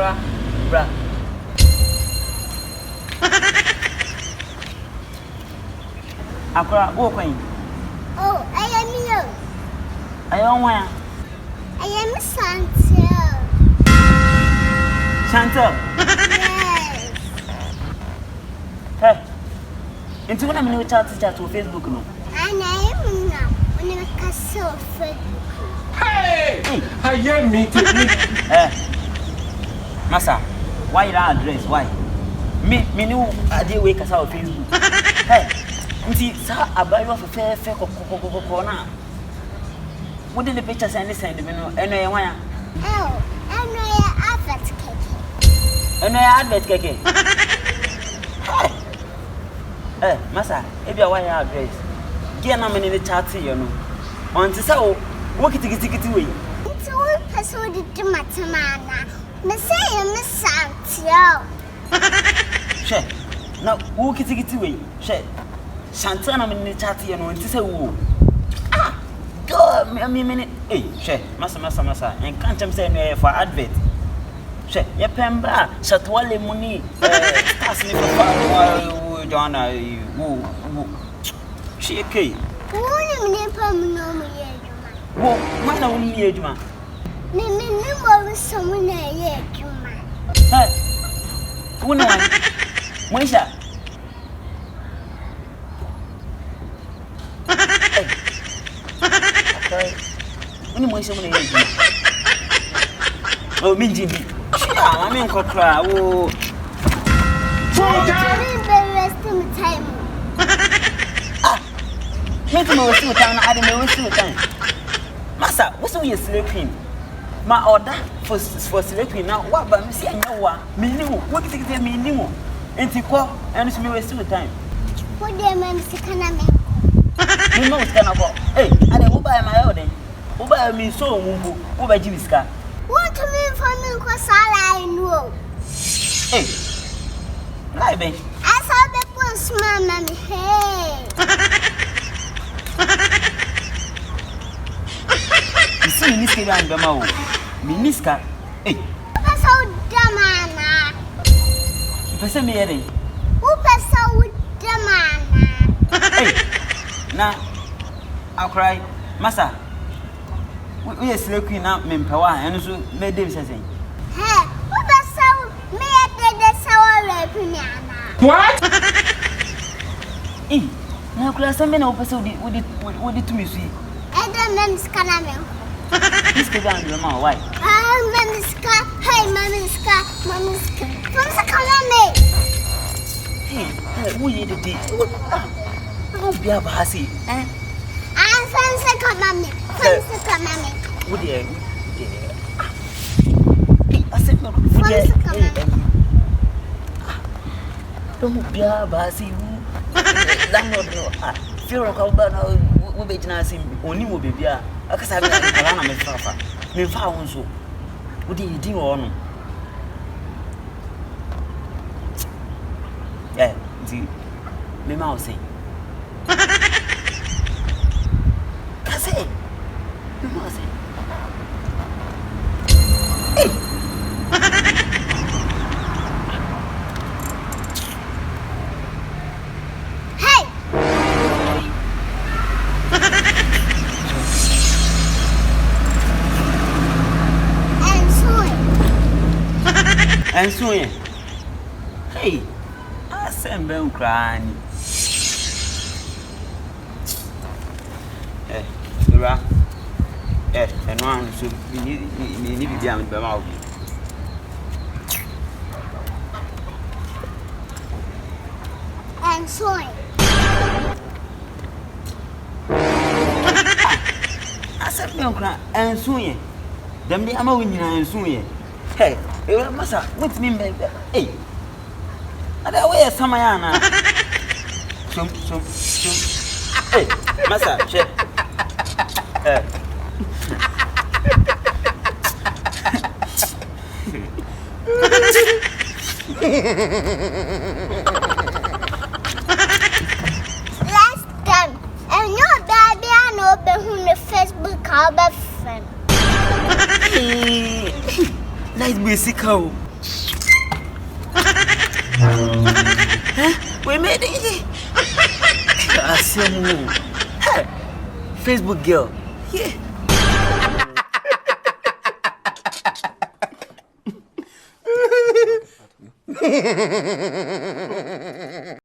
Akra, bra. Akra, wo kwan. Oh, I am you. Ayo wan. I am Chantel. Chantel. Yes. Hey. Into when I'm in chat to Facebook no. And I am now. When I castle Facebook. Hey! I hear me. Massa, why that address? Why? Me knew I did wake us out Facebook. Hey, see, sir, I buy you for fair corner. What did the picture send this and anyway? Oh, and I advert cake. And I advert cake. Hey, Massa, if you are address, get a man in the chat, you know. On to so, walk it away. It's all persuaded to Matamana. Messiah, Miss Chantel. She, now walk it away. She, Shantana in the chat, you know, and to say, ah, go, a minute. Hey, she, Massa, and can't say for advert. She, your pemba, Shatwale money, pass me for Donna, she a key. Who never know me yet? Well, mine only age, man. Never someone yet, you man. Hey, who know? When's that? When you want someone age, oh, Minji, I mean, Cockra, oh, Time. make me waste your time. I didn't waste your time. Massa, what's all your sleeping? My order for sleeping now. What about me? See, I know what me new. What is it? Me new. And to call and it's me waste your time. What do you mean, Sikaname? You know what's gonna go. Hey, I didn't buy my order. Who buy me so mumbo? Who buy Jimmy's car? What to me for me? Because I know. Hey, lie, babe. I saw the postman, mommy. Hey. You see, Niska and Bamao. Miniska. Hey, That's how damana. person me heading. Who pass out damana? Hey, now I'll cry. Massa, we are sleeping now, Mempawa, and so made them say, Hey, who pass out me at the sour repugnana? What? hey, now class, I'm in opposite with it to me. See, I don't know, Miss Caname. this can be my wife. Mamiska, hey, Mamiska. What's a Caname? Hey, who you did it? I'll be a bassy, eh? I'm Fancy Caname. Would you? Hey, I said, no, don't be a bassy. Landlord, fear of how we be dancing, only will be beer. I guess I have a papa. Me found so. What do you do on? Yeah, me mouse say. Say, me mouse say. Hey! And so, hey, I send them crying. Eh, Dura, and one should be needed down by mouth. And soy. I said, no cry, and soon, them the ammo winning and soon. Hey, Massa, what's me, baby? Hey, I don't wear some Mayana. Hey, Massa, check. Last time, and your baby, I know, but who the Facebook, I'll be friend. Nice basic cow. We made it. Hey, Facebook girl. Yeah.